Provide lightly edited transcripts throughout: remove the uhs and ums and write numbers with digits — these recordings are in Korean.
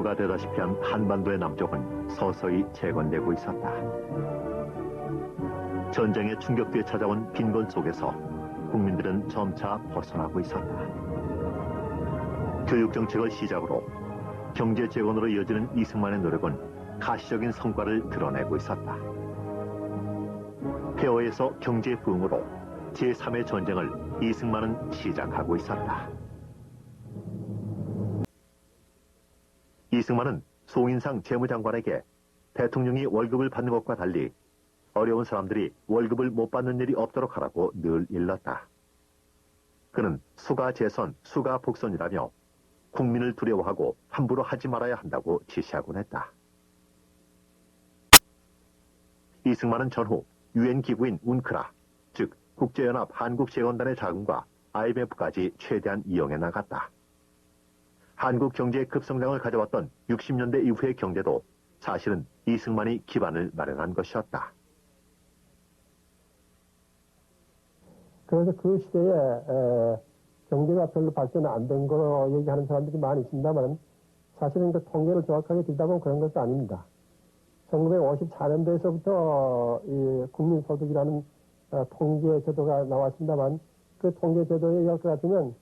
수가 되다시피 한 한반도의 남쪽은 서서히 재건되고 있었다. 전쟁의 충격 뒤에 찾아온 빈곤 속에서 국민들은 점차 벗어나고 있었다. 교육정책을 시작으로 경제 재건으로 이어지는 이승만의 노력은 가시적인 성과를 드러내고 있었다. 폐허에서 경제 부흥으로 제3의 전쟁을 이승만은 시작하고 있었다. 이승만은 송인상 재무장관에게 대통령이 월급을 받는 것과 달리 어려운 사람들이 월급을 못 받는 일이 없도록 하라고 늘 일렀다. 그는 수가 재선, 수가 복선이라며 국민을 두려워하고 함부로 하지 말아야 한다고 지시하곤 했다. 이승만은 전후 유엔 기구인 운크라, 즉 국제연합 한국재건단의 자금과 IMF까지 최대한 이용해 나갔다. 한국 경제의 급성장을 가져왔던 60년대 이후의 경제도 사실은 이승만이 기반을 마련한 것이었다. 그래서 그 시대에 경제가 별로 발전 안 된 거로 얘기하는 사람들이 많이 있습니다만 사실은 그 통계를 정확하게 들다보면 그런 것도 아닙니다. 1954년도에서부터 이 국민소득이라는 통계 제도가 나왔습니다만 그 통계 제도에 의할 것 같으면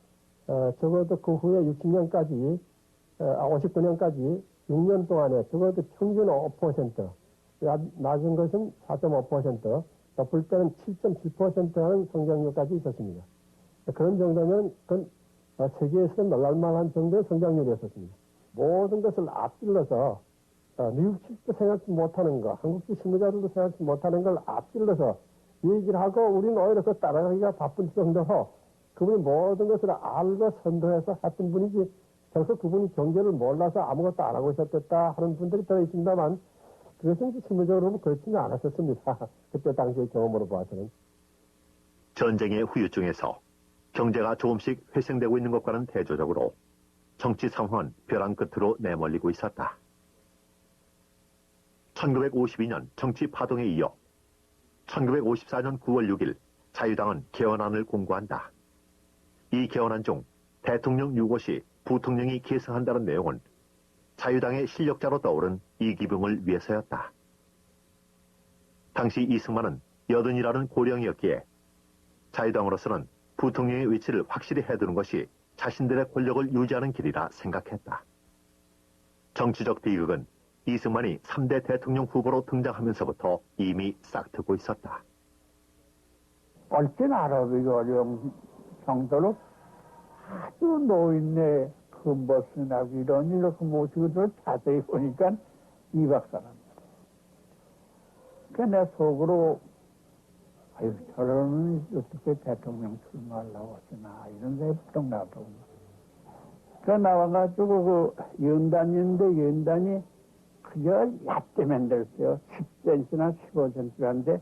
적어도 그 후에 60년까지 59년까지 6년 동안에 적어도 평균 5%, 낮은 것은 4.5%, 높을 때는 7.7% 하는 성장률까지 있었습니다. 그런 정도면 그건 세계에서 놀랄만한 정도의 성장률이었습니다. 모든 것을 앞질러서 미국식도 생각지 못하는 거, 한국식 실무자들도 생각지 못하는 걸 앞질러서 얘기를 하고 우리는 오히려 그 따라가기가 바쁜 정도로 그분이 모든 것을 알고 선도해서 했던 분이지 벌써 그분이 경제를 몰라서 아무것도 안 하고 있었다 하는 분들이 들어있습니다만 그것은 실무적으로 그렇지는 않았었습니다. 그때 당시의 경험으로 봐서는. 전쟁의 후유증에서 경제가 조금씩 회생되고 있는 것과는 대조적으로 정치 상황은 벼랑 끝으로 내몰리고 있었다. 1952년 정치 파동에 이어 1954년 9월 6일 자유당은 개헌안을 공고한다. 이 개헌안 중 대통령 유고시 부통령이 계승한다는 내용은 자유당의 실력자로 떠오른 이기붕을 위해서였다. 당시 이승만은 80이라는 고령이었기에 자유당으로서는 부통령의 위치를 확실히 해두는 것이 자신들의 권력을 유지하는 길이라 생각했다. 정치적 비극은 이승만이 3대 대통령 후보로 등장하면서부터 이미 싹트고 있었다. 옳진 알아보기 어려운 정도로 아주 노인네 금버스나고 이런 이렇게 모시고들 자세히 보니까 이 박사랍니다. 그러니까 내 속으로 아유 저러면 어떻게 대통령 출마하려고 하시나 이런 생각이 부쩍 나더군요. 그 나와가지고 그 연단이 그저 얕게만 됐어요. 10cm나 15cm인데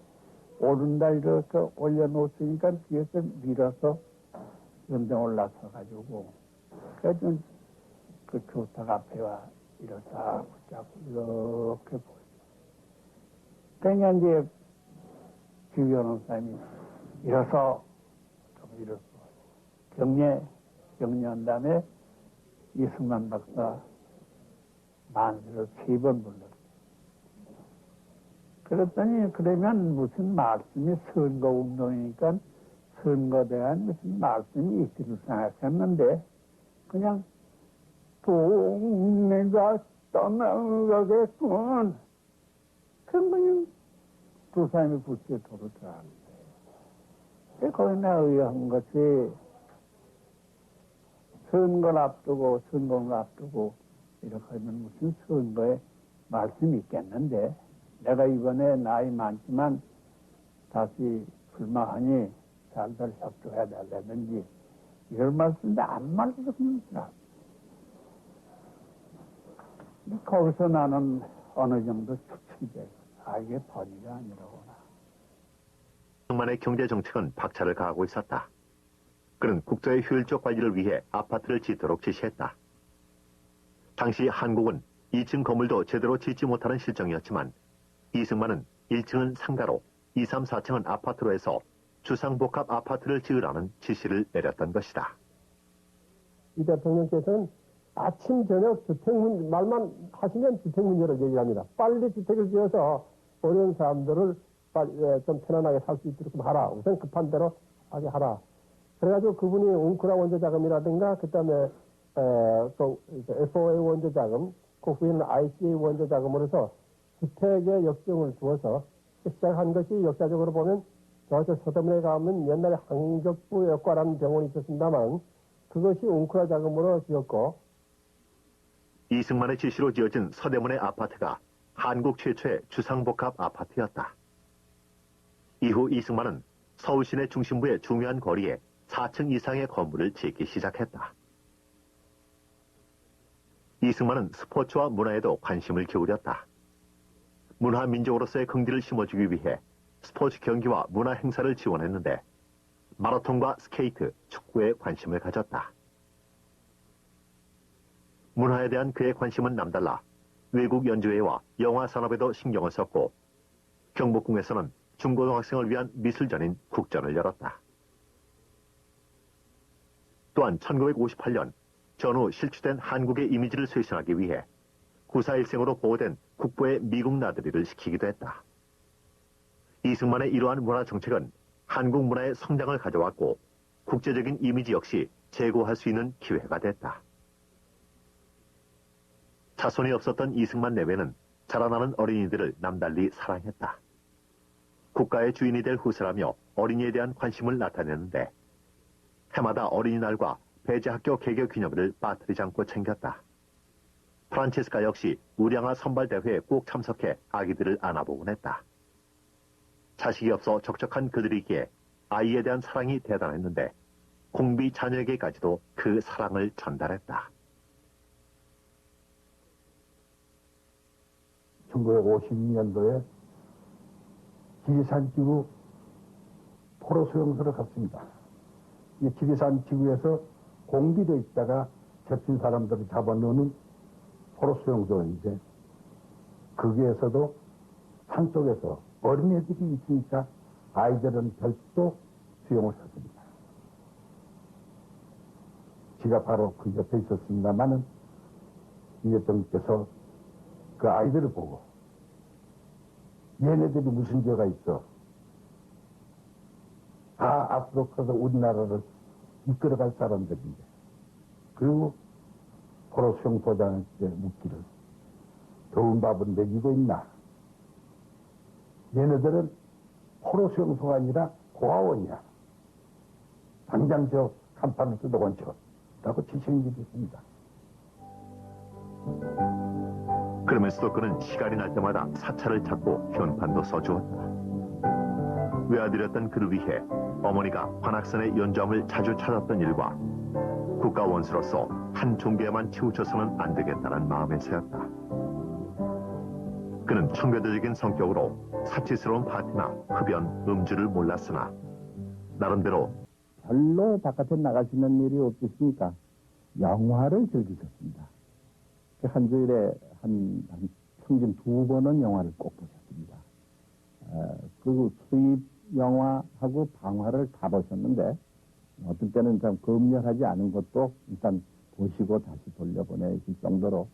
오른날 이렇게 올려놓으니까 뒤에서 밀어서 연등 올라서가지고 그래서 그 교탁 앞에와 이렇다 붙잡고 이렇게 보이죠. 그러니까 이제 주 변호사님이 일어서 좀 일어서 경례한 다음에 이승만 박사 만세를 3번 불렀어요. 그랬더니 그러면 무슨 말씀이 선거운동이니까 선거에 대한 무슨 말씀이 있기를 생각했는데 그냥 동네가 떠나가겠군. 그냥 두 사람이 붙여 돌아들었는데 거기에 의한 것이 선거를 앞두고 이렇게 하면 무슨 선거에 말씀이 있겠는데 내가 이번에 나이 많지만 다시 출마하니 잘들 협조해야 된다든지 이런 말씀인데 아무 말도 없더라. 거기서 나는 어느 정도 추측이 돼요. 이게 번이가 아니라구나. 이승만의 경제정책은 박차를 가하고 있었다. 그는 국토의 효율적 관리를 위해 아파트를 짓도록 지시했다. 당시 한국은 2층 건물도 제대로 짓지 못하는 실정이었지만 이승만은 1층은 상가로 2, 3, 4층은 아파트로 해서 주상복합 아파트를 지으라는 지시를 내렸던 것이다. 이 대통령께서는 아침 저녁 주택문 말만 하시면 주택문 열어 얘기를 합니다. 빨리 주택을 지어서 어려운 사람들을 빨리 좀 편안하게 살 수 있도록 좀 하라. 우선 급한 대로 하게 하라. 그래가지고 그분이 웅크라 원조자금이라든가 그다음에 또 FOA 원조자금, 그 후에는 ICA 원조자금으로서 주택의 역정을 두어서 시작한 것이 역사적으로 보면 저 서대문에 가면 옛날에 항적부 역과라는 병원이 있었습니다만 그것이 웅크라 자금으로 지었고 이승만의 지시로 지어진 서대문의 아파트가 한국 최초의 주상복합 아파트였다. 이후 이승만은 서울 시내 중심부의 중요한 거리에 4층 이상의 건물을 짓기 시작했다. 이승만은 스포츠와 문화에도 관심을 기울였다. 문화 민족으로서의 긍지를 심어주기 위해 스포츠 경기와 문화 행사를 지원했는데 마라톤과 스케이트, 축구에 관심을 가졌다. 문화에 대한 그의 관심은 남달라 외국 연주회와 영화 산업에도 신경을 썼고 경복궁에서는 중고등학생을 위한 미술전인 국전을 열었다. 또한 1958년 전후 실추된 한국의 이미지를 쇄신하기 위해 9.4일생으로 보호된 국보의 미국 나들이를 시키기도 했다. 이승만의 이러한 문화 정책은 한국 문화의 성장을 가져왔고 국제적인 이미지 역시 제고할 수 있는 기회가 됐다. 자손이 없었던 이승만 내외는 자라나는 어린이들을 남달리 사랑했다. 국가의 주인이 될 후세라며 어린이에 대한 관심을 나타냈는데 해마다 어린이날과 배제학교 개교 기념일을 빠뜨리지 않고 챙겼다. 프란체스카 역시 우량아 선발대회에 꼭 참석해 아기들을 안아보곤 했다. 자식이 없어 적적한 그들이기에 아이에 대한 사랑이 대단했는데 공비 자녀에게까지도 그 사랑을 전달했다. 1952년도에 지리산 지구 포로 수용소를 갔습니다. 이 지리산 지구에서 공비로 있다가 겹친 사람들을 잡아넣는 포로 수용소인데 거기에서도 산속에서 어린애들이 있으니까 아이들은 별도 수용을 했습니다. 지가 바로 그 옆에 있었습니다만은 이 대통령께서 그 아이들을 보고 얘네들이 무슨 죄가 있어? 다 앞으로 커서 우리나라를 이끌어갈 사람들인데 그리고 포로 수용소장한테 묻기를 좋은 밥은 먹이고 있나? 얘네들은 포로 수용소가 아니라 고아원이야. 당장 저 간판을 뜯어건져 라고 지시를 드렸습니다. 그러면서도 그는 시간이 날 때마다 사찰을 찾고 현판도 써주었다. 외아들이었던 그를 위해 어머니가 관악산의 연주함을 자주 찾았던 일과 국가 원수로서 한 종교에만 치우쳐서는 안 되겠다는 마음에서였다. 그는 청교도적인 성격으로 사치스러운 파티나 흡연, 음주를 몰랐으나 나름대로 별로 바깥에 나가시는 일이 없으시니까 영화를 즐기셨습니다. 한 주일에 한 평균 2번은 영화를 꼭 보셨습니다. 그리고 수입 영화하고 방화를 다 보셨는데 어떤 때는 참 검열하지 않은 것도 일단 보시고 다시 돌려보내실 정도로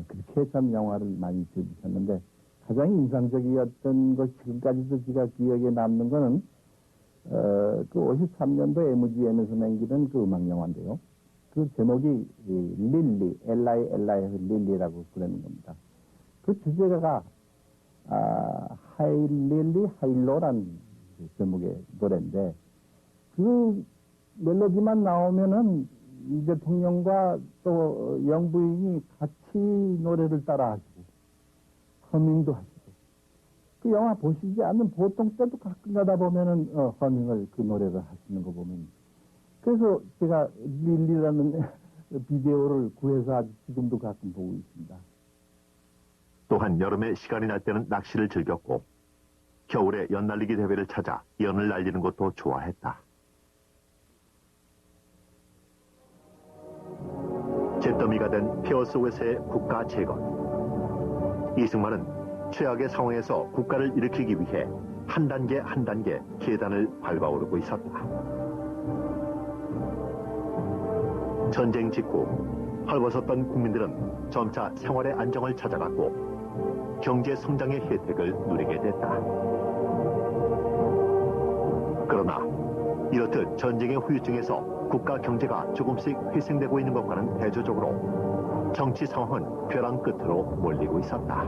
그렇게 참 영화를 많이 즐기셨는데 가장 인상적이었던 것 지금까지도 제가 기억에 남는 거는 그 53년도 MGM에서 남기던 그 음악 영화인데요. 그 제목이 릴리, LILI에서 릴리라고 부르는 겁니다. 그 주제가가 하이릴리 하일로라는 제목의 노래인데 그 멜로디만 나오면은 이 대통령과 또 영부인이 같이 노래를 따라 하시고 허밍도 하시고 그 영화 보시지 않는 보통 때도 가끔 가다 보면은 허밍을 그 노래를 하시는 거 보면 그래서 제가 릴리라는 비디오를 구해서 아주 지금도 가끔 보고 있습니다. 또한 여름에 시간이 날 때는 낚시를 즐겼고 겨울에 연날리기 대회를 찾아 연을 날리는 것도 좋아했다. 잿더미가 된 폐허 속에서의 국가 재건. 이승만은 최악의 상황에서 국가를 일으키기 위해 한 단계 한 단계 계단을 밟아오르고 있었다. 전쟁 직후 헐벗었던 국민들은 점차 생활의 안정을 찾아갔고 경제 성장의 혜택을 누리게 됐다. 그러나 이렇듯 전쟁의 후유증에서 국가 경제가 조금씩 회생되고 있는 것과는 대조적으로 정치 상황은 벼랑 끝으로 몰리고 있었다.